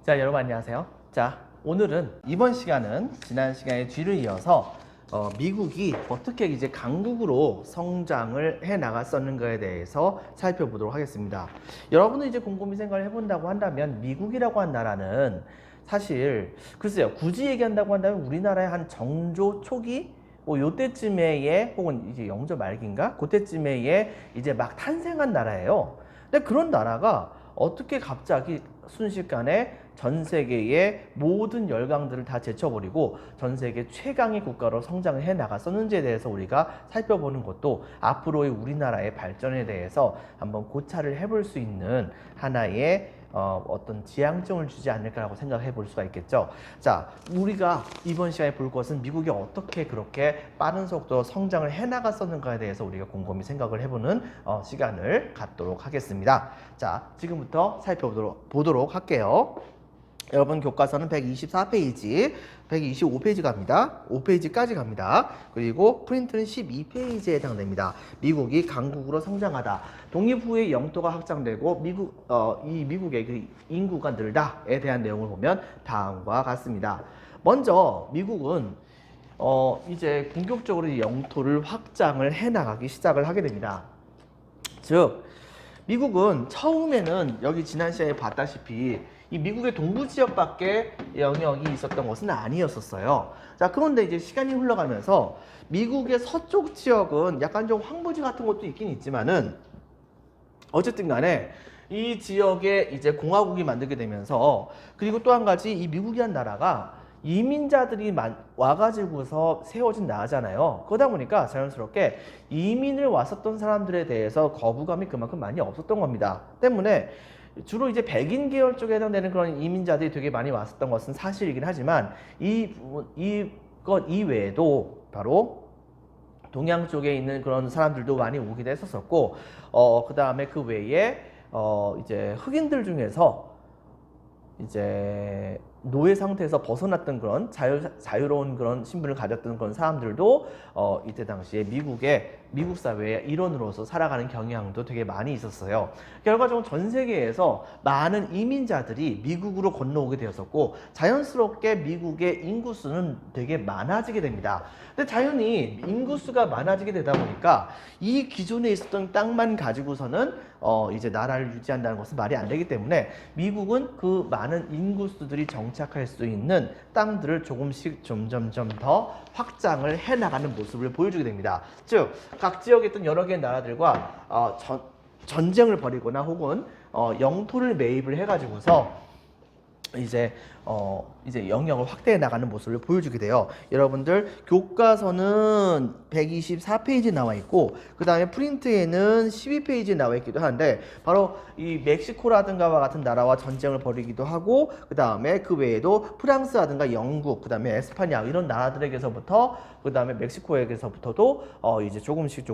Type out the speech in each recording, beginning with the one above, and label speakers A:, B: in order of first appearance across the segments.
A: 자, 여러분 안녕하세요. 자, 오늘은 이번 시간은 지난 시간의 뒤를 이어서 미국이 어떻게 이제 강국으로 성장을 해 나갔었는가에 대해서 살펴보도록 하겠습니다. 여러분은 이제 곰곰이 생각을 해본다고 한다면 미국이라고 한 나라는 사실 글쎄요, 굳이 얘기한다고 한다면 우리나라의 한 정조 초기 뭐 요때쯤에 혹은 이제 영조 말기인가 그때쯤에 이제 막 탄생한 나라예요. 근데 그런 나라가 어떻게 갑자기 순식간에 전 세계의 모든 열강들을 다 제쳐버리고 전 세계 최강의 국가로 성장을 해 나갔었는지에 대해서 우리가 살펴보는 것도 앞으로의 우리나라의 발전에 대해서 한번 고찰을 해볼 수 있는 하나의 어떤 지향점을 주지 않을까라고 생각해 볼 수가 있겠죠. 자, 우리가 이번 시간에 볼 것은 미국이 어떻게 그렇게 빠른 속도로 성장을 해 나갔었는가에 대해서 우리가 곰곰이 생각을 해보는 시간을 갖도록 하겠습니다. 자, 지금부터 살펴보도록 할게요. 여러분 교과서는 124페이지, 125페이지 갑니다. 5페이지까지 갑니다. 그리고 프린트는 12페이지에 해당됩니다. 미국이 강국으로 성장하다. 독립 후에 영토가 확장되고 이 미국의 그 인구가 늘다에 대한 내용을 보면 다음과 같습니다. 먼저 미국은 이제 본격적으로 영토를 확장을 해 나가기 시작을 하게 됩니다. 즉 미국은 처음에는 여기 지난 시간에 봤다시피 이 미국의 동부 지역밖에 영역이 있었던 것은 아니었었어요. 자, 그런데 이제 시간이 흘러가면서 미국의 서쪽 지역은 약간 좀 황무지 같은 것도 있긴 있지만은 어쨌든 간에 이 지역에 이제 공화국이 만들게 되면서 그리고 또 한 가지 이 미국이란 나라가 이민자들이 와가지고서 세워진 나라잖아요. 그러다 보니까 자연스럽게 이민을 왔었던 사람들에 대해서 거부감이 그만큼 많이 없었던 겁니다. 때문에 주로 이제 백인 계열 쪽에 해당되는 그런 이민자들이 되게 많이 왔었던 것은 사실이긴 하지만 이것 이외에도 바로 동양 쪽에 있는 그런 사람들도 많이 오기도 했었었고 그 다음에 그 외에 이제 흑인들 중에서 이제 노예 상태에서 벗어났던 그런 자유로운 그런 신분을 가졌던 그런 사람들도 이때 당시에 미국 사회의 일원으로서 살아가는 경향도 되게 많이 있었어요. 결과적으로 전 세계에서 많은 이민자들이 미국으로 건너오게 되었었고 자연스럽게 미국의 인구수는 되게 많아지게 됩니다. 근데 자연히 인구수가 많아지게 되다 보니까 이 기존에 있었던 땅만 가지고서는 이제 나라를 유지한다는 것은 말이 안 되기 때문에 미국은 그 많은 인구수들이 정착할 수 있는 땅들을 조금씩 점점점 더 확장을 해나가는 모습을 보여주게 됩니다. 즉 각 지역에 있던 여러 개의 나라들과 전쟁을 벌이거나 혹은 영토를 매입을 해가지고서 이제 영역을 확대해 나가는 모습을 보여주게 돼요. 여러분들 교과서는 124페이지 나와 있고 그 다음에 프린트에는 12페이지 나와 있기도 하는데 바로 이 멕시코라든가와 같은 나라와 전쟁을 벌이기도 하고 그 다음에 그 외에도 프랑스라든가 영국 그 다음에 에스파냐 이런 나라들에게서부터 그 다음에 멕시코에게서부터도 이제 조금씩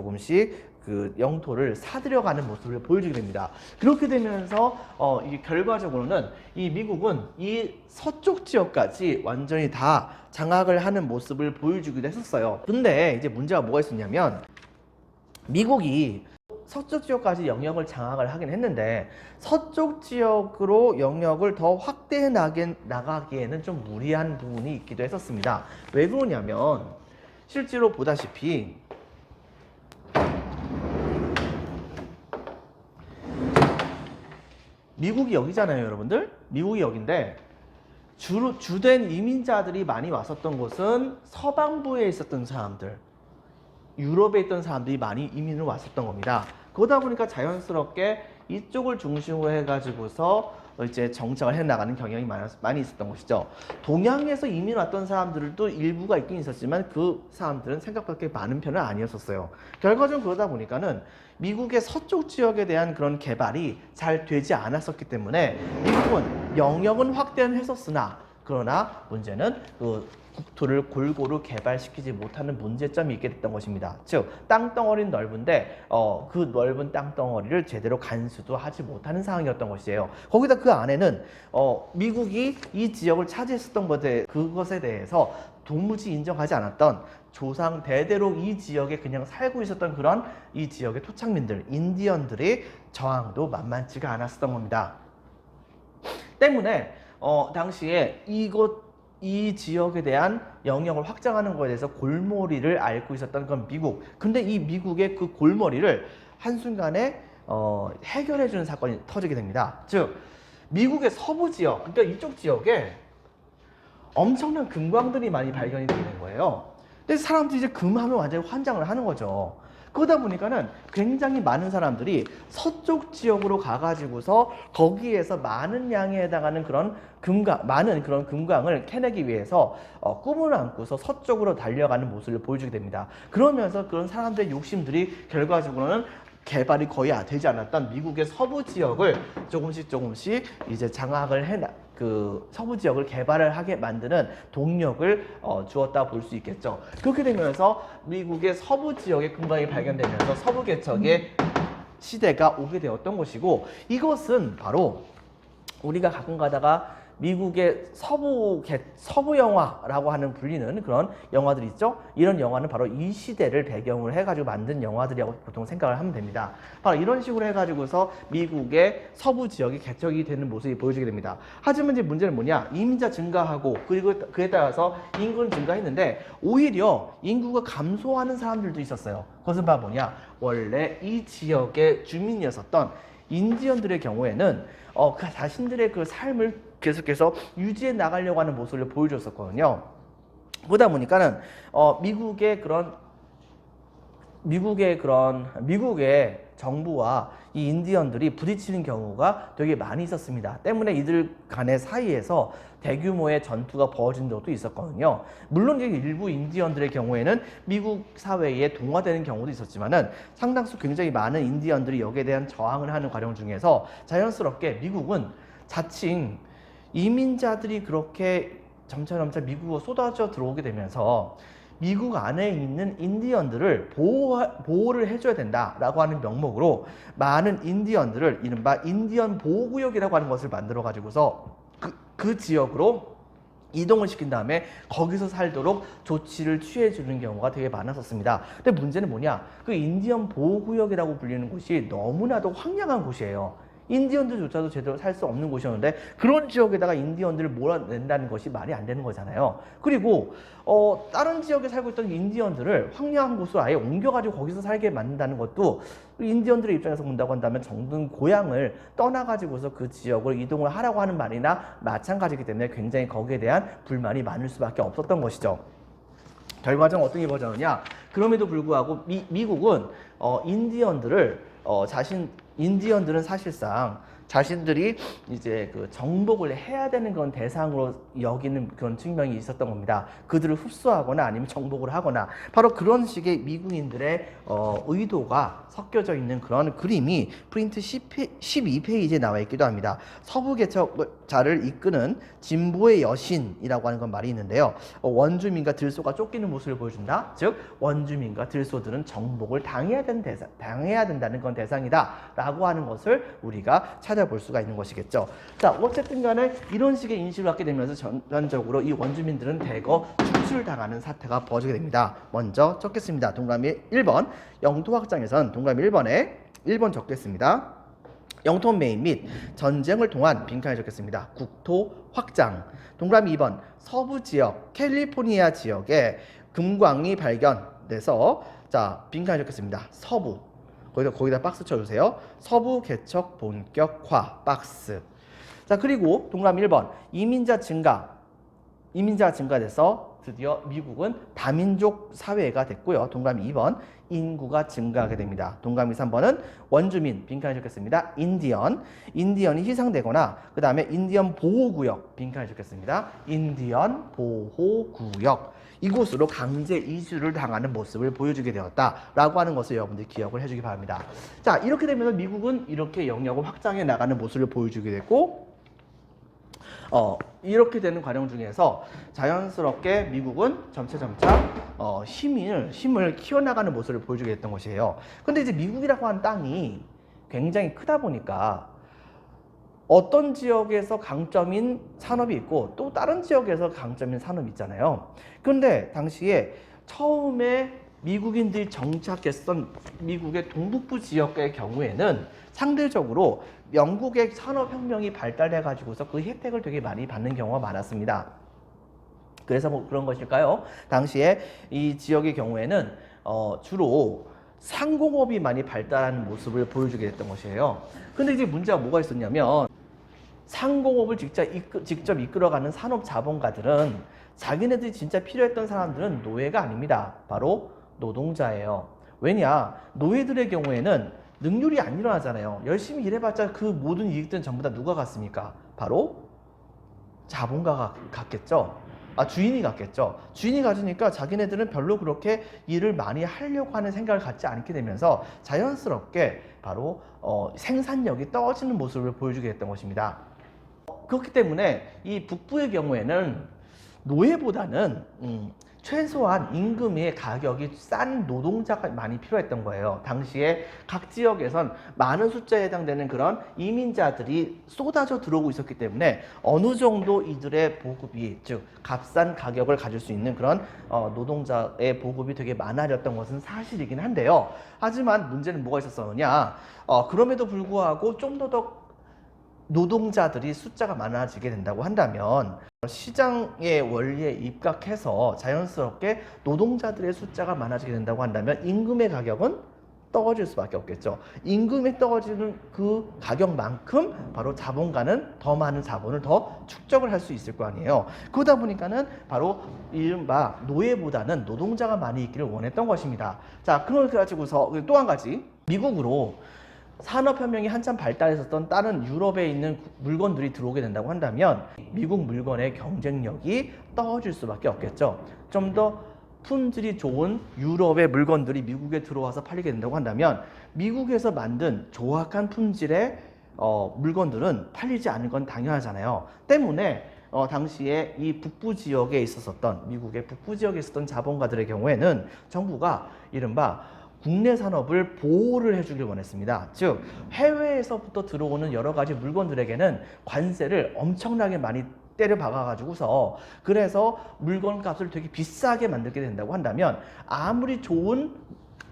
A: 그 영토를 사들여가는 모습을 보여주게 됩니다. 그렇게 되면서 이 결과적으로는 이 미국은 이 서쪽 지역까지 완전히 다 장악을 하는 모습을 보여주기도 했었어요. 근데 이제 문제가 뭐가 있었냐면 미국이 서쪽 지역까지 영역을 장악을 하긴 했는데 서쪽 지역으로 영역을 더 확대해 나가기에는 좀 무리한 부분이 있기도 했었습니다. 왜 그러냐면 실제로 보다시피 미국이 여기잖아요, 여러분들. 미국이 여긴데 주된 이민자들이 많이 왔었던 곳은 서방부에 있었던 사람들, 유럽에 있던 사람들이 많이 이민을 왔었던 겁니다. 그러다 보니까 자연스럽게 이쪽을 중심으로 해가지고서 이제 정착을 해나가는 경향이 많이 있었던 것이죠. 동양에서 이민 왔던 사람들도 일부가 있긴 있었지만 그 사람들은 생각보다 많은 편은 아니었었어요. 결과적으로 그러다 보니까는 미국의 서쪽 지역에 대한 그런 개발이 잘 되지 않았었기 때문에 미국은 영역은 확대는 했었으나 그러나 문제는 그 국토를 골고루 개발시키지 못하는 문제점이 있게 됐던 것입니다. 즉 땅덩어리는 넓은데 그 넓은 땅덩어리를 제대로 간수도 하지 못하는 상황이었던 것이에요. 거기다 그 안에는 미국이 이 지역을 차지했었던 그것에 대해서 도무지 인정하지 않았던 조상 대대로 이 지역에 그냥 살고 있었던 그런 이 지역의 토착민들, 인디언들의 저항도 만만치가 않았었던 겁니다. 때문에 당시에 이 지역에 대한 영역을 확장하는 것에 대해서 골머리를 앓고 있었던 건 미국. 근데 이 미국의 그 골머리를 한순간에 해결해주는 사건이 터지게 됩니다. 즉, 미국의 서부 지역, 그러니까 이쪽 지역에 엄청난 금광들이 많이 발견이 되는 거예요. 근데 사람들이 이제 금하면 완전히 환장을 하는 거죠. 그러다 보니까는 굉장히 많은 사람들이 서쪽 지역으로 가가지고서 거기에서 많은 양에 해당하는 많은 그런 금광을 캐내기 위해서 꿈을 안고서 서쪽으로 달려가는 모습을 보여주게 됩니다. 그러면서 그런 사람들의 욕심들이 결과적으로는 개발이 거의 되지 않았던 미국의 서부 지역을 조금씩 이제 그 서부 지역을 개발을 하게 만드는 동력을 주었다 볼 수 있겠죠. 그렇게 되면서 미국의 서부 지역에 금광이 발견되면서 서부 개척의 시대가 오게 되었던 것이고, 이것은 바로 우리가 가끔 가다가 미국의 서부 영화라고 하는 불리는 그런 영화들 있죠. 이런 영화는 바로 이 시대를 배경으로 해가지고 만든 영화들이라고 보통 생각을 하면 됩니다. 바로 이런 식으로 해가지고서 미국의 서부 지역이 개척이 되는 모습이 보여지게 됩니다. 하지만 이제 문제는 뭐냐? 이민자 증가하고 그리고 그에 따라서 인구는 증가했는데 오히려 인구가 감소하는 사람들도 있었어요. 그것은 바로 뭐냐? 원래 이 지역의 주민이었었던 인디언들의 경우에는 자신들의 그 삶을 계속해서 유지해 나가려고 하는 모습을 보여줬었거든요. 그러다 보니까는 미국의 정부와 이 인디언들이 부딪히는 경우가 되게 많이 있었습니다. 때문에 이들 간의 사이에서 대규모의 전투가 벌어진 적도 있었거든요. 물론 일부 인디언들의 경우에는 미국 사회에 동화되는 경우도 있었지만은 상당수 굉장히 많은 인디언들이 여기에 대한 저항을 하는 과정 중에서 자연스럽게 미국은 자칭 이민자들이 그렇게 점차 미국으로 쏟아져 들어오게 되면서 미국 안에 있는 인디언들을 보호를 해줘야 된다라고 하는 명목으로 많은 인디언들을 이른바 인디언 보호구역이라고 하는 것을 만들어 가지고서 그 지역으로 이동을 시킨 다음에 거기서 살도록 조치를 취해주는 경우가 되게 많았었습니다. 근데 문제는 뭐냐? 그 인디언 보호구역이라고 불리는 곳이 너무나도 황량한 곳이에요. 인디언들조차도 제대로 살 수 없는 곳이었는데 그런 지역에다가 인디언들을 몰아낸다는 것이 말이 안 되는 거잖아요. 그리고 다른 지역에 살고 있던 인디언들을 황량한 곳으로 아예 옮겨가지고 거기서 살게 만든다는 것도 인디언들의 입장에서 본다고 한다면 정든 고향을 떠나가지고서 그 지역을 이동을 하라고 하는 말이나 마찬가지이기 때문에 굉장히 거기에 대한 불만이 많을 수밖에 없었던 것이죠. 결과적으로 어떻게 벌어졌느냐? 그럼에도 불구하고 미국은 인디언들은 사실상 자신들이 이제 그 정복을 해야 되는 그런 대상으로 여기는 그런 측면이 있었던 겁니다. 그들을 흡수하거나 아니면 정복을 하거나 바로 그런 식의 미국인들의 의도가 섞여져 있는 그런 그림이 프린트 12페이지에 나와 있기도 합니다. 서부 개척자를 이끄는 진보의 여신이라고 하는 건 말이 있는데요. 원주민과 들소가 쫓기는 모습을 보여준다. 즉 원주민과 들소들은 정복을 당해야 된다는 건 대상이다 라고 하는 것을 우리가 찾아볼 수가 있는 것이겠죠. 자, 어쨌든 간에 이런 식의 인식을 갖게 되면서 전반적으로 이 원주민들은 대거 축출당하는 사태가 벌어지게 됩니다. 먼저 적겠습니다. 동그라미 1번 영토 확장에선 동그라미 1번에 1번 적겠습니다. 영토 매입 및 전쟁을 통한 빈칸에 적겠습니다. 국토 확장. 동그라미 2번 서부 지역 캘리포니아 지역에 금광이 발견돼서 자 빈칸에 적겠습니다. 서부. 거기다 박스 쳐주세요. 서부 개척 본격화 박스. 자 그리고 동그라미 1번 이민자 증가돼서 드디어 미국은 다민족 사회가 됐고요. 동그라미 2번 인구가 증가하게 됩니다. 동그라미 3번은 원주민 빈칸에 적겠습니다. 인디언이 희생되거나 그 다음에 인디언 보호구역 빈칸에 적겠습니다. 인디언 보호구역 이곳으로 강제 이주를 당하는 모습을 보여주게 되었다라고 하는 것을 여러분들이 기억을 해주기 바랍니다. 자 이렇게 되면서 미국은 이렇게 영역을 확장해 나가는 모습을 보여주게 됐고 이렇게 되는 과정 중에서 자연스럽게 미국은 점차 힘을 키워나가는 모습을 보여주게 됐던 것이에요. 근데 이제 미국이라고 하는 땅이 굉장히 크다 보니까 어떤 지역에서 강점인 산업이 있고 또 다른 지역에서 강점인 산업이 있잖아요. 그런데 당시에 처음에 미국인들이 정착했던 미국의 동북부 지역의 경우에는 상대적으로 영국의 산업혁명이 발달해 가지고서 그 혜택을 되게 많이 받는 경우가 많았습니다. 그래서 뭐 그런 것일까요? 당시에 이 지역의 경우에는 주로 상공업이 많이 발달하는 모습을 보여주게 됐던 것이에요. 근데 이제 문제가 뭐가 있었냐면 상공업을 직접 이끌어가는 산업 자본가들은 자기네들이 진짜 필요했던 사람들은 노예가 아닙니다. 바로 노동자예요. 왜냐? 노예들의 경우에는 능률이 안 일어나잖아요. 열심히 일해봤자 그 모든 이익들은 전부 다 누가 갖습니까? 바로 자본가가 갖겠죠. 주인이 갖겠죠. 주인이 가지니까 자기네들은 별로 그렇게 일을 많이 하려고 하는 생각을 갖지 않게 되면서 자연스럽게 바로 생산력이 떨어지는 모습을 보여주게 됐던 것입니다. 그렇기 때문에 이 북부의 경우에는 노예보다는 최소한 임금의 가격이 싼 노동자가 많이 필요했던 거예요. 당시에 각 지역에선 많은 숫자에 해당되는 그런 이민자들이 쏟아져 들어오고 있었기 때문에 어느 정도 이들의 보급이, 즉 값싼 가격을 가질 수 있는 그런 노동자의 보급이 되게 많아졌던 것은 사실이긴 한데요. 하지만 문제는 뭐가 있었느냐? 그럼에도 불구하고 좀 더 노동자들이 숫자가 많아지게 된다고 한다면 시장의 원리에 입각해서 자연스럽게 노동자들의 숫자가 많아지게 된다고 한다면 임금의 가격은 떨어질 수밖에 없겠죠. 임금이 떨어지는 그 가격만큼 바로 자본가는 더 많은 자본을 더 축적을 할 수 있을 거 아니에요. 그러다 보니까는 바로 이른바 노예보다는 노동자가 많이 있기를 원했던 것입니다. 자, 그걸 가지고서 또 한 가지, 미국으로 산업혁명이 한참 발달했었던 다른 유럽에 있는 물건들이 들어오게 된다고 한다면 미국 물건의 경쟁력이 떨어질 수밖에 없겠죠. 좀 더 품질이 좋은 유럽의 물건들이 미국에 들어와서 팔리게 된다고 한다면 미국에서 만든 조악한 품질의 물건들은 팔리지 않을 건 당연하잖아요. 때문에 당시에 이 북부 지역에 있었던 미국의 북부 지역에 있었던 자본가들의 경우에는 정부가 이른바 국내 산업을 보호를 해주길 원했습니다. 즉 해외에서부터 들어오는 여러 가지 물건들에게는 관세를 엄청나게 많이 때려 박아가지고서 그래서 물건 값을 되게 비싸게 만들게 된다고 한다면 아무리 좋은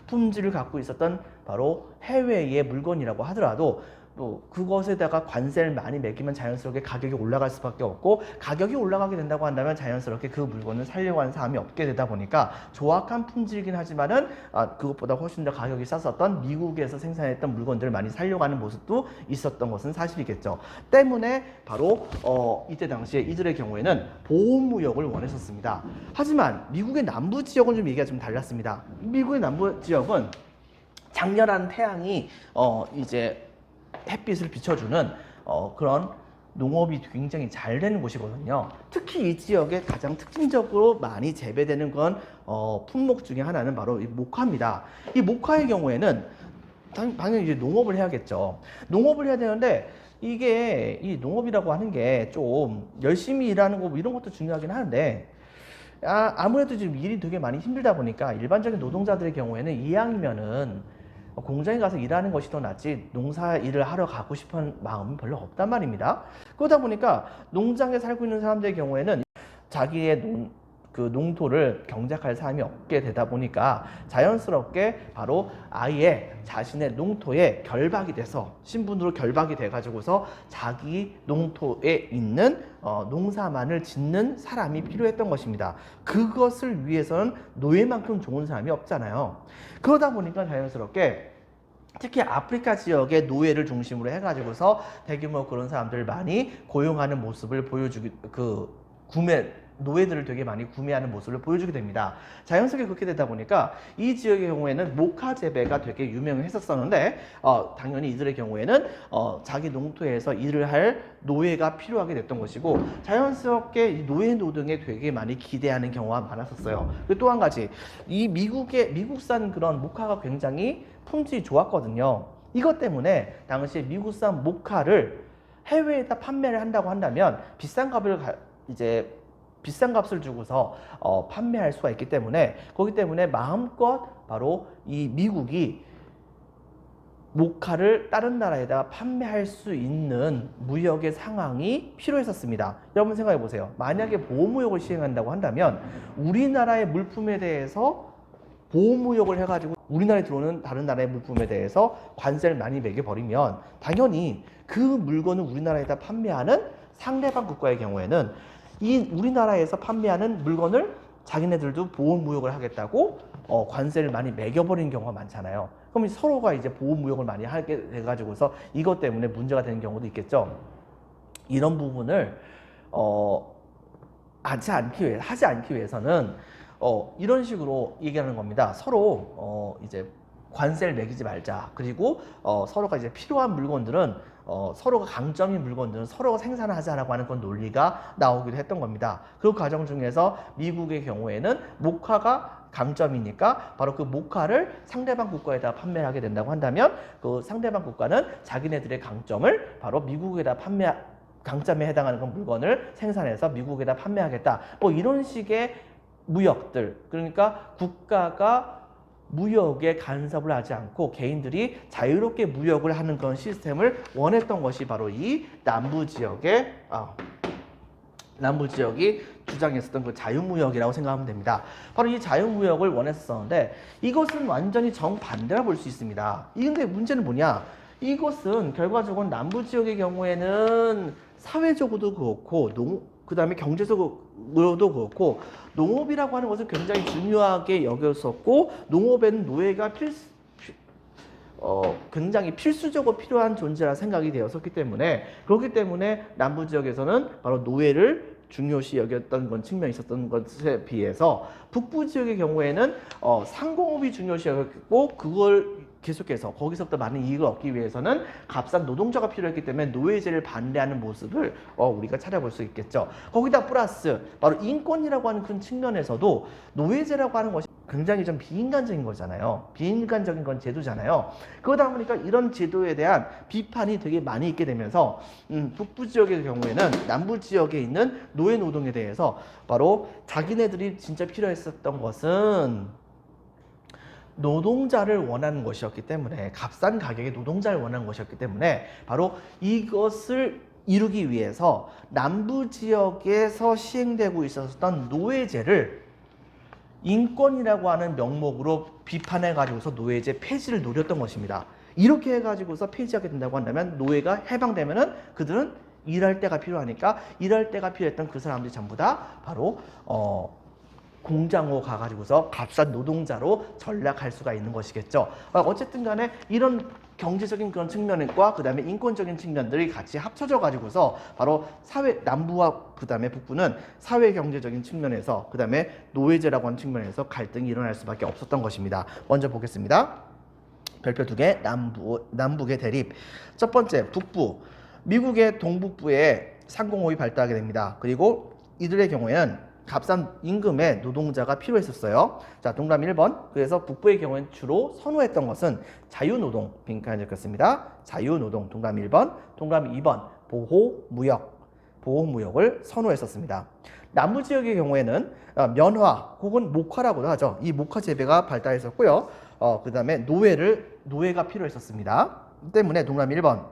A: 품질을 갖고 있었던 바로 해외의 물건이라고 하더라도 또 그것에다가 관세를 많이 매기면 자연스럽게 가격이 올라갈 수밖에 없고 가격이 올라가게 된다고 한다면 자연스럽게 그 물건을 살려고 하는 사람이 없게 되다 보니까 조악한 품질이긴 하지만은 그것보다 훨씬 더 가격이 쌌었던 미국에서 생산했던 물건들을 많이 살려고 하는 모습도 있었던 것은 사실이겠죠. 때문에 바로 이때 당시에 이들의 경우에는 보호무역을 원했었습니다. 하지만 미국의 남부 지역은 좀 얘기가 좀 달랐습니다. 미국의 남부 지역은 장렬한 태양이 이제 햇빛을 비춰주는 그런 농업이 굉장히 잘 되는 곳이거든요. 특히 이 지역에 가장 특징적으로 많이 재배되는 그런 품목 중에 하나는 바로 이 모카입니다. 이 모카의 경우에는 당연히 이제 농업을 해야겠죠. 농업을 해야 되는데 이게 이 농업이라고 하는 게 좀 열심히 일하는 거 뭐 이런 것도 중요하긴 하는데 아무래도 지금 일이 되게 많이 힘들다 보니까 일반적인 노동자들의 경우에는 이왕이면은 공장에 가서 일하는 것이 더 낫지 농사 일을 하러 가고 싶은 마음이 별로 없단 말입니다. 그러다 보니까 농장에 살고 있는 사람들의 경우에는 자기의 농토를 경작할 사람이 없게 되다 보니까 자연스럽게 바로 아예 자신의 농토에 결박이 돼서 신분으로 결박이 돼 가지고서 자기 농토에 있는 농사만을 짓는 사람이 필요했던 것입니다. 그것을 위해서는 노예만큼 좋은 사람이 없잖아요. 그러다 보니까 자연스럽게 특히 아프리카 지역의 노예를 중심으로 해가지고서 대규모 그런 사람들을 많이 고용하는 모습을 보여주기 노예들을 되게 많이 구매하는 모습을 보여주게 됩니다. 자연스럽게 그렇게 되다 보니까 이 지역의 경우에는 모카 재배가 되게 유명했었는데 당연히 이들의 경우에는 자기 농토에서 일을 할 노예가 필요하게 됐던 것이고 자연스럽게 이 노예 노동에 되게 많이 기대하는 경우가 많았었어요. 그리고 또 한 가지 이 미국산 그런 모카가 굉장히 품질이 좋았거든요. 이것 때문에 당시에 미국산 모카를 해외에다 판매를 한다고 한다면 비싼 값을 주고서 판매할 수가 있기 때문에 거기 때문에 마음껏 바로 이 미국이 모카를 다른 나라에다가 판매할 수 있는 무역의 상황이 필요했었습니다. 여러분 생각해 보세요. 만약에 보호무역을 시행한다고 한다면 우리나라의 물품에 대해서 보호무역을 해가지고 우리나라에 들어오는 다른 나라의 물품에 대해서 관세를 많이 매겨버리면 당연히 그 물건을 우리나라에다 판매하는 상대방 국가의 경우에는 이 우리나라에서 판매하는 물건을 자기네들도 보호무역을 하겠다고 관세를 많이 매겨버리는 경우가 많잖아요. 그럼 서로가 이제 보호무역을 많이 하게 돼가지고서 이것 때문에 문제가 되는 경우도 있겠죠. 이런 부분을 하지 않기 위해서는 이런 식으로 얘기하는 겁니다. 서로 이제 관세를 매기지 말자. 그리고 서로가 이제 필요한 물건들은 서로가 강점인 물건들은 서로가 생산을 하자라고 하는 그런 논리가 나오기도 했던 겁니다. 그 과정 중에서 미국의 경우에는 목화가 강점이니까 바로 그 목화를 상대방 국가에다 판매하게 된다고 한다면 그 상대방 국가는 자기네들의 강점을 바로 미국에다 강점에 해당하는 그 물건을 생산해서 미국에다 판매하겠다. 뭐 이런 식의 무역들, 그러니까 국가가 무역에 간섭을 하지 않고 개인들이 자유롭게 무역을 하는 그런 시스템을 원했던 것이 바로 이 남부 지역이 주장했었던 그 자유무역이라고 생각하면 됩니다. 바로 이 자유무역을 원했었는데 이것은 완전히 정반대라 볼 수 있습니다. 근데 문제는 뭐냐? 이것은 결과적으로 남부 지역의 경우에는 사회적으로도 그렇고 그 다음에 경제적으로도 그렇고 농업이라고 하는 것을 굉장히 중요하게 여겼었고 농업에는 노예가 굉장히 필수적으로 필요한 존재라 생각이 되었었기 때문에 그렇기 때문에 남부 지역에서는 바로 노예를 중요시 여겼던 건 측면이 있었던 것에 비해서 북부 지역의 경우에는 상공업이 중요시 여겼고 그걸 계속해서 거기서부터 많은 이익을 얻기 위해서는 값싼 노동자가 필요했기 때문에 노예제를 반대하는 모습을 우리가 찾아볼 수 있겠죠. 거기다 플러스 바로 인권이라고 하는 큰 측면에서도 노예제라고 하는 것이 굉장히 좀 비인간적인 거잖아요. 비인간적인 건 제도잖아요. 그러다 보니까 이런 제도에 대한 비판이 되게 많이 있게 되면서 북부 지역의 경우에는 남부 지역에 있는 노예 노동에 대해서 바로 자기네들이 진짜 필요했었던 것은 노동자를 원하는 것이었기 때문에 값싼 가격의 노동자를 원하는 것이었기 때문에 바로 이것을 이루기 위해서 남부 지역에서 시행되고 있었던 노예제를 인권이라고 하는 명목으로 비판해 가지고서 노예제 폐지를 노렸던 것입니다. 이렇게 해 가지고서 폐지하게 된다고 한다면 노예가 해방되면은 그들은 일할 때가 필요하니까 일할 때가 필요했던 그 사람들이 전부 다 바로 공장으로 가가지고서 값싼 노동자로 전락할 수가 있는 것이겠죠. 어쨌든 간에 이런 경제적인 그런 측면과 그 다음에 인권적인 측면들이 같이 합쳐져 가지고서 바로 남부와 그 다음에 북부는 사회 경제적인 측면에서 그 다음에 노예제라고 하는 측면에서 갈등이 일어날 수밖에 없었던 것입니다. 먼저 보겠습니다. 별표 2개 남북의 대립. 첫 번째 북부 미국의 동북부에 상공업이 발달하게 됩니다. 그리고 이들의 경우에는 값싼 임금의 노동자가 필요했었어요. 자, 동그라미 1번. 그래서 북부의 경우에는 주로 선호했던 것은 자유노동, 빈칸에 적혔습니다. 자유노동, 동그라미 1번. 동그라미 2번. 보호무역을 선호했었습니다. 남부 지역의 경우에는 면화 혹은 목화라고도 하죠. 이 목화 재배가 발달했었고요. 그 다음에 노예가 필요했었습니다. 때문에 동그라미 1번.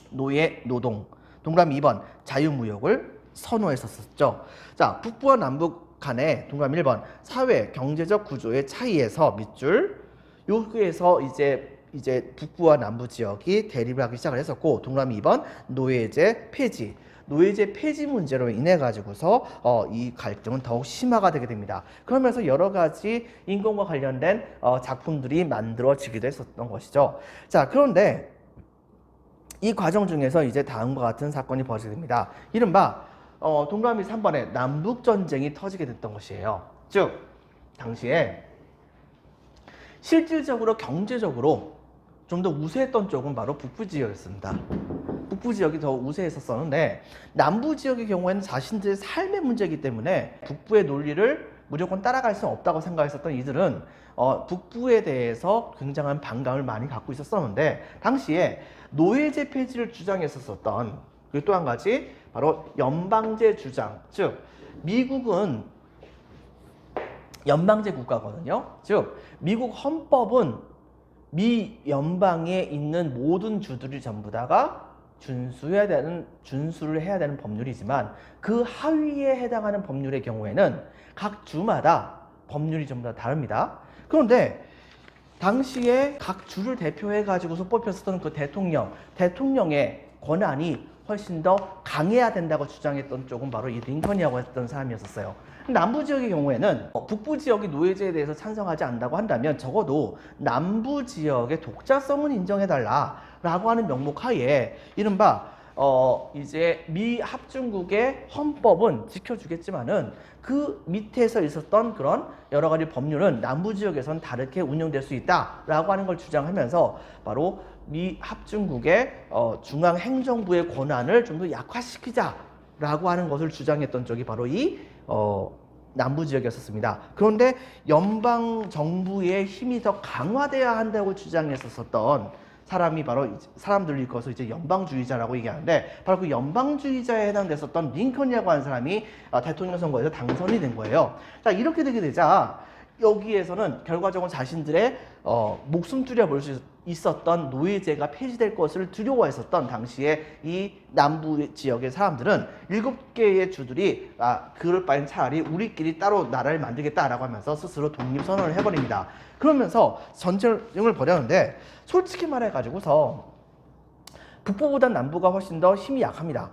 A: 노예 노동. 동그라미 2번. 자유무역을 선호했었죠. 자, 북부와 남북 간의 동그라미 1번 사회 경제적 구조의 차이에서 밑줄 여기에서 이제 북부와 남부 지역이 대립을 하기 시작을 했었고 동그라미 2번 노예제 폐지 문제로 인해 가지고서 이 갈등은 더욱 심화가 되게 됩니다. 그러면서 여러 가지 인권과 관련된 작품들이 만들어지기도 했었던 것이죠. 자, 그런데 이 과정 중에서 이제 다음과 같은 사건이 벌어지게 됩니다. 이른바 동그라미 3번에 남북전쟁이 터지게 됐던 것이에요. 즉 당시에 실질적으로 경제적으로 좀 더 우세했던 쪽은 바로 북부 지역이었습니다. 북부 지역이 더 우세했었는데 남부 지역의 경우에는 자신들의 삶의 문제이기 때문에 북부의 논리를 무조건 따라갈 수 없다고 생각했었던 이들은 북부에 대해서 굉장한 반감을 많이 갖고 있었는데 당시에 노예제 폐지를 주장했었던 그리고 또 한 가지 바로 연방제 주장. 즉 미국은 연방제 국가거든요. 즉 미국 헌법은 미 연방에 있는 모든 주들이 전부 다가 준수를 해야 되는 법률이지만 그 하위에 해당하는 법률의 경우에는 각 주마다 법률이 전부 다 다릅니다. 그런데 당시에 각 주를 대표해 가지고서 뽑혔었던 그 대통령의 권한이 훨씬 더 강해야 된다고 주장했던 쪽은 바로 이 링컨이라고 했던 사람이었어요. 남부 지역의 경우에는 북부 지역이 노예제에 대해서 찬성하지 않는다고 한다면 적어도 남부 지역의 독자성은 인정해달라라고 하는 명목 하에 이른바 이제 미 합중국의 헌법은 지켜주겠지만은 그 밑에서 있었던 그런 여러 가지 법률은 남부 지역에선 다르게 운영될 수 있다라고 하는 걸 주장하면서 바로 미 합중국의 중앙행정부의 권한을 좀 더 약화시키자라고 하는 것을 주장했던 쪽이 바로 이 남부 지역이었습니다. 그런데 연방 정부의 힘이 더 강화돼야 한다고 주장했었던 사람이 바로 사람들이 일컬어서 이제 연방주의자라고 얘기하는데 바로 그 연방주의자에 해당됐었던 링컨이라고 하는 사람이 대통령 선거에서 당선이 된 거예요. 자, 이렇게 되게 되자 여기에서는 결과적으로 자신들의 목숨줄여 볼 수 있었던 노예제가 폐지될 것을 두려워했었던 당시에 이 남부 지역의 사람들은 7개의 주들이 그럴 바엔 차라리 우리끼리 따로 나라를 만들겠다라고 하면서 스스로 독립선언을 해버립니다. 그러면서 전쟁을 벌였는데 솔직히 말해가지고서 북부보다 남부가 훨씬 더 힘이 약합니다.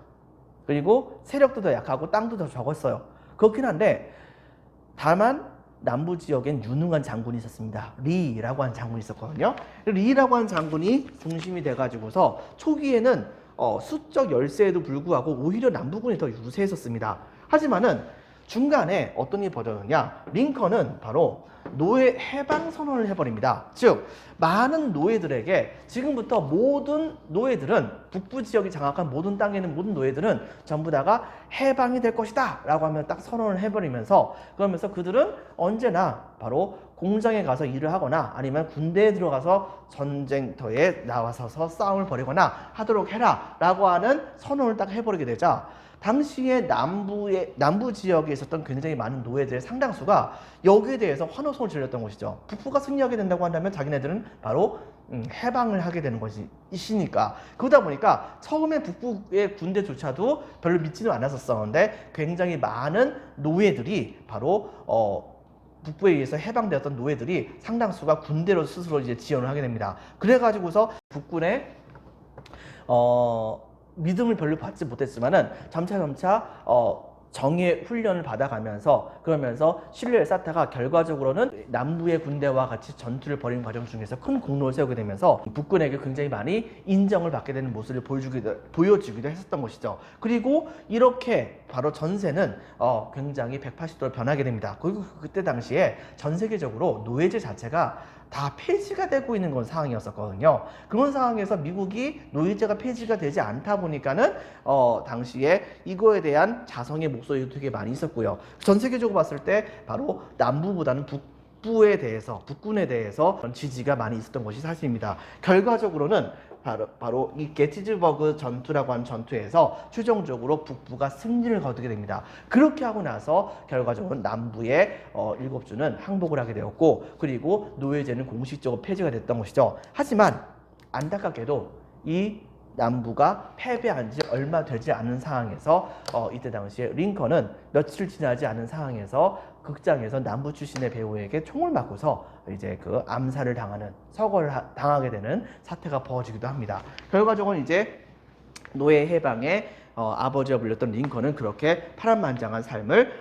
A: 그리고 세력도 더 약하고 땅도 더 적었어요. 그렇긴 한데 다만 남부 지역엔 유능한 장군이 있었습니다. 리라고 하는 장군이 있었거든요. 리라고 하는 장군이 중심이 돼가지고서 초기에는 수적 열세에도 불구하고 오히려 남부군이 더 유세했었습니다. 하지만은 중간에 어떤 일이 벌어졌느냐, 링컨은 바로 노예 해방 선언을 해버립니다. 즉 많은 노예들에게 지금부터 모든 노예들은 북부 지역이 장악한 모든 땅에 있는 모든 노예들은 전부 다가 해방이 될 것이다 라고 하면 딱 선언을 해버리면서 그러면서 그들은 언제나 바로 공장에 가서 일을 하거나 아니면 군대에 들어가서 전쟁터에 나와서 싸움을 벌이거나 하도록 해라 라고 하는 선언을 딱 해버리게 되자 당시에 남부 지역에 있었던 굉장히 많은 노예들의 상당수가 여기에 대해서 환호성을 질렀던 것이죠. 북부가 승리하게 된다고 한다면 자기네들은 바로 해방을 하게 되는 것이니까. 그러다 보니까 처음에 북부의 군대조차도 별로 믿지는 않았었는데 굉장히 많은 노예들이 바로 북부에 의해서 해방되었던 노예들이 상당수가 군대로 스스로 이제 지원을 하게 됩니다. 그래가지고서 북군의 믿음을 별로 받지 못했지만은 점차 정예 훈련을 받아가면서 그러면서 신뢰를 쌓다가 결과적으로는 남부의 군대와 같이 전투를 벌이는 과정 중에서 큰 공로를 세우게 되면서 북군에게 굉장히 많이 인정을 받게 되는 모습을 보여주기도 했었던 것이죠. 그리고 이렇게 바로 전세는 굉장히 180도로 변하게 됩니다. 그리고 그때 당시에 전 세계적으로 노예제 자체가 다 폐지가 되고 있는 그런 상황이었었거든요. 그런 상황에서 미국이 노예제가 폐지가 되지 않다 보니까는 당시에 이거에 대한 자성의 목소리도 되게 많이 있었고요. 전 세계적으로 봤을 때 바로 남부보다는 북부에 대해서 북군에 대해서 지지가 많이 있었던 것이 사실입니다. 결과적으로는 바로 이 게티즈버그 전투라고 하는 전투에서 최종적으로 북부가 승리를 거두게 됩니다. 그렇게 하고 나서 결과적으로 남부의 7주는 항복을 하게 되었고 그리고 노예제는 공식적으로 폐지가 됐던 것이죠. 하지만 안타깝게도 이 남부가 패배한 지 얼마 되지 않은 상황에서 이때 당시에 링컨은 며칠 지나지 않은 상황에서 극장에서 남부 출신의 배우에게 총을 맞고서 이제 그 암살을 당하는 서거를 당하게 되는 사태가 벌어지기도 합니다. 결과적으로 이제 노예 해방의 아버지가 불렸던 링컨은 그렇게 파란만장한 삶을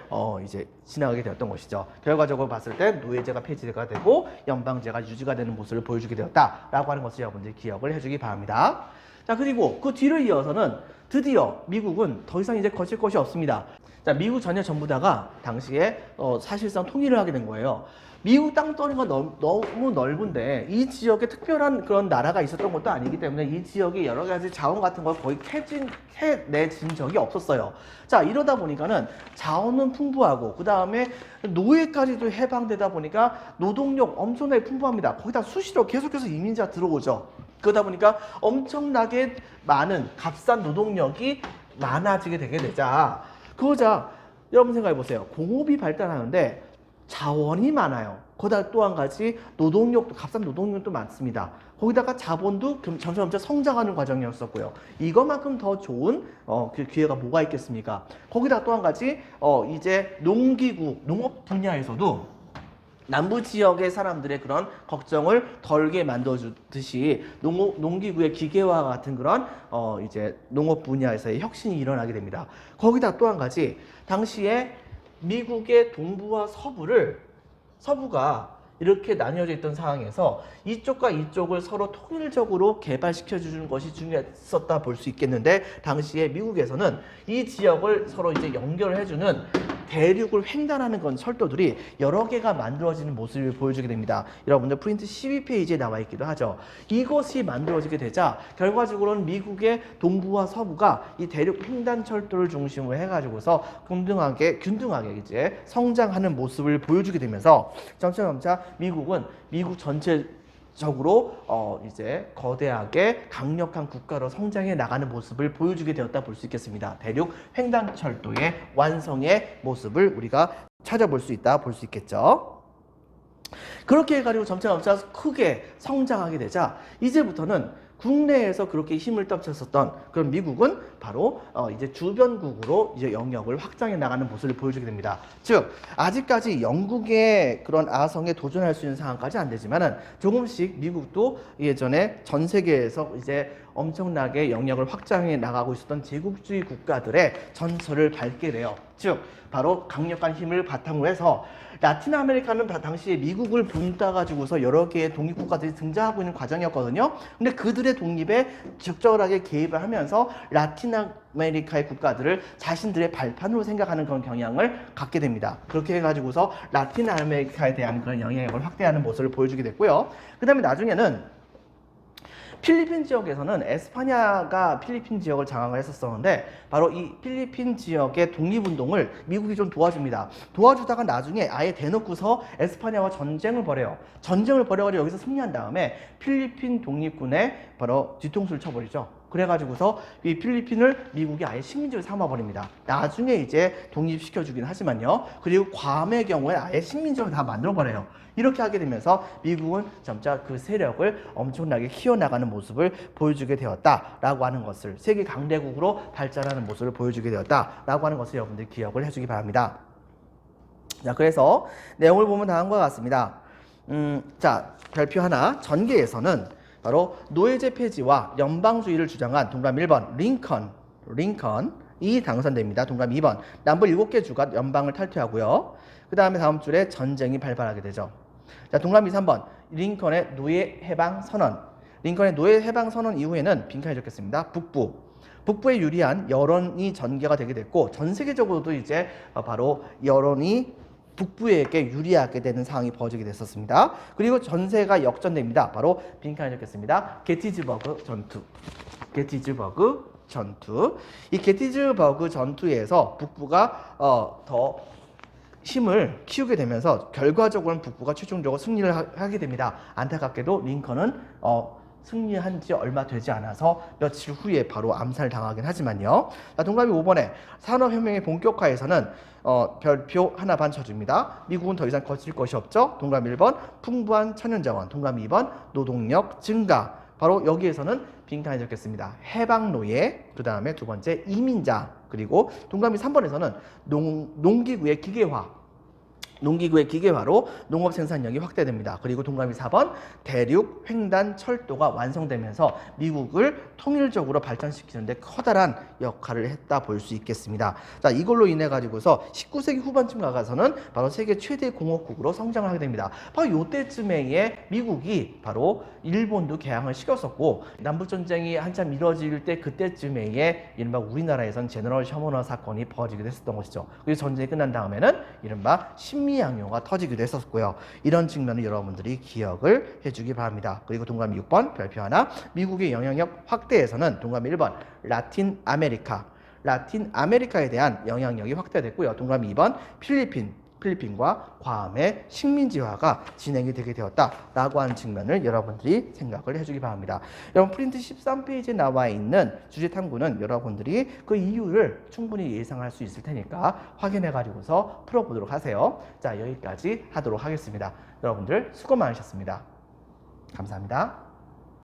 A: 이제 지나가게 되었던 것이죠. 결과적으로 봤을 때 노예제가 폐지가 되고 연방제가 유지가 되는 모습을 보여주게 되었다라고 하는 것을 여러분들이 기억을 해주기 바랍니다. 자, 그리고 그 뒤를 이어서는 드디어 미국은 더 이상 이제 거칠 것이 없습니다. 자, 미국 전역 전부 다가 당시에 사실상 통일을 하게 된 거예요. 미국 땅덩이가 너무 넓은데 이 지역에 특별한 그런 나라가 있었던 것도 아니기 때문에 이 지역이 여러 가지 자원 같은 걸 거의 캐내진 적이 없었어요. 자, 이러다 보니까는 자원은 풍부하고 그 다음에 노예까지도 해방되다 보니까 노동력 엄청나게 풍부합니다. 거기다 수시로 계속해서 이민자 들어오죠. 그러다 보니까 엄청나게 많은 값싼 노동력이 많아지게 되게 되자 그러자 여러분 생각해 보세요. 공업이 발달하는데 자원이 많아요. 거기다 또 한 가지 노동력도 값싼 노동력도 많습니다. 거기다가 자본도 점점 성장하는 과정이었었고요. 이것만큼 더 좋은 그 기회가 뭐가 있겠습니까? 거기다 또 한 가지 이제 농기구 농업 분야에서도 남부 지역의 사람들의 그런 걱정을 덜게 만들어주듯이 농기구의 기계화 같은 그런 이제 농업 분야에서의 혁신이 일어나게 됩니다. 거기다 또 한 가지, 당시에 미국의 동부와 서부가 이렇게 나뉘어져 있던 상황에서 이쪽과 이쪽을 서로 통일적으로 개발시켜 주는 것이 중요했었다 볼 수 있겠는데, 당시에 미국에서는 이 지역을 서로 이제 연결해 주는 대륙을 횡단하는 건 철도들이 여러 개가 만들어지는 모습을 보여주게 됩니다. 여러분들 프린트 12페이지에 나와 있기도 하죠. 이것이 만들어지게 되자 결과적으로는 미국의 동부와 서부가 이 대륙 횡단 철도를 중심으로 해가지고서 균등하게 이제 성장하는 모습을 보여주게 되면서 점차 미국은 미국 전체적으로 이제 거대하게 강력한 국가로 성장해 나가는 모습을 보여주게 되었다 볼 수 있겠습니다. 대륙 횡단 철도의 완성의 모습을 우리가 찾아볼 수 있다 볼 수 있겠죠. 그렇게 해가지고 점차 크게 성장하게 되자 이제부터는 국내에서 그렇게 힘을 떨쳤었던 그런 미국은 바로 이제 주변국으로 이제 영역을 확장해 나가는 모습을 보여주게 됩니다. 즉 아직까지 영국의 그런 아성에 도전할 수 있는 상황까지 안 되지만은 조금씩 미국도 예전에 전 세계에서 이제 엄청나게 영역을 확장해 나가고 있었던 제국주의 국가들의 전설을 밟게 돼요. 즉 바로 강력한 힘을 바탕으로 해서 라틴 아메리카는 당시에 미국을 본따가지고서 여러 개의 독립국가들이 등장하고 있는 과정이었거든요. 근데 그들의 독립에 적절하게 개입을 하면서 라틴 아메리카의 국가들을 자신들의 발판으로 생각하는 그런 경향을 갖게 됩니다. 그렇게 해가지고서 라틴 아메리카에 대한 그런 영향력을 확대하는 모습을 보여주게 됐고요. 그 다음에 나중에는 필리핀 지역에서는 에스파냐가 필리핀 지역을 장악을 했었었는데 바로 이 필리핀 지역의 독립운동을 미국이 좀 도와줍니다. 도와주다가 나중에 아예 대놓고서 에스파냐와 전쟁을 벌여요. 전쟁을 벌여가지고 여기서 승리한 다음에 필리핀 독립군에 바로 뒤통수를 쳐버리죠. 그래가지고서 이 필리핀을 미국이 아예 식민지로 삼아버립니다. 나중에 이제 독립시켜주긴 하지만요. 그리고 괌의 경우에 아예 식민지로 다 만들어버려요. 이렇게 하게 되면서 미국은 점차 그 세력을 엄청나게 키워나가는 모습을 보여주게 되었다라고 하는 것을, 세계 강대국으로 발전하는 모습을 보여주게 되었다라고 하는 것을 여러분들 기억을 해주기 바랍니다. 자, 그래서 내용을 보면 다음과 같습니다. 자, 별표 하나, 전개에서는 바로 노예제 폐지와 연방주의를 주장한 동그라미 1번 링컨이 당선됩니다. 동그라미 2번 남부 7개 주가 연방을 탈퇴하고요. 그 다음에 다음 줄에 전쟁이 발발하게 되죠. 자, 동그라미 3번 링컨의 노예 해방 선언. 링컨의 노예 해방 선언 이후에는 빈칸에 적겠습니다. 북부에 유리한 여론이 전개가 되게 됐고, 전 세계적으로도 이제 바로 여론이 북부에게 유리하게 되는 상황이 벌어지게 됐었습니다. 그리고 전세가 역전됩니다. 바로 빈칸에 적겠습니다. 게티즈버그 전투. 이 게티즈버그 전투에서 북부가 더 힘을 키우게 되면서 결과적으로는 북부가 최종적으로 승리를 하게 됩니다. 안타깝게도 링컨은 승리한 지 얼마 되지 않아서 며칠 후에 바로 암살당하긴 하지만요. 자, 동그라미 5번에 산업혁명의 본격화에서는 별표 하나 반 쳐줍니다. 미국은 더 이상 거칠 것이 없죠. 동그라미 1번 풍부한 천연자원. 동그라미 2번 노동력 증가. 바로 여기에서는 빈칸에 적겠습니다. 해방노예, 그 다음에 두 번째 이민자, 그리고 동그라미 3번에서는 농기구의 기계화로 농업 생산력이 확대됩니다. 그리고 동그라미 4번 대륙 횡단 철도가 완성되면서 미국을 통일적으로 발전시키는데 커다란 역할을 했다 볼 수 있겠습니다. 자, 이걸로 인해 가지고서 19세기 후반쯤 가서는 바로 세계 최대 공업국으로 성장을 하게 됩니다. 바로 이때쯤에 미국이 바로 일본도 개항을 시켰었고, 남북전쟁이 한참 이뤄질 때 그때쯤에 이른바 우리나라에선 제너럴 셔머너 사건이 벌어지기도 했었던 것이죠. 그리고 전쟁이 끝난 다음에는 이른바 신미양요가 터지기도 했었고요. 이런 측면을 여러분들이 기억을 해주기 바랍니다. 그리고 동그라미 6번 별표 하나, 미국의 영향력 확대에서는 동그라미 1번 라틴 아메리카에 대한 영향력이 확대됐고요. 동그라미 2번 필리핀과 괌의 식민지화가 진행이 되게 되었다라고 하는 측면을 여러분들이 생각을 해주기 바랍니다. 여러분 프린트 13페이지에 나와 있는 주제 탐구는 여러분들이 그 이유를 충분히 예상할 수 있을 테니까 확인해 가지고서 풀어보도록 하세요. 자, 여기까지 하도록 하겠습니다. 여러분들 수고 많으셨습니다. 감사합니다.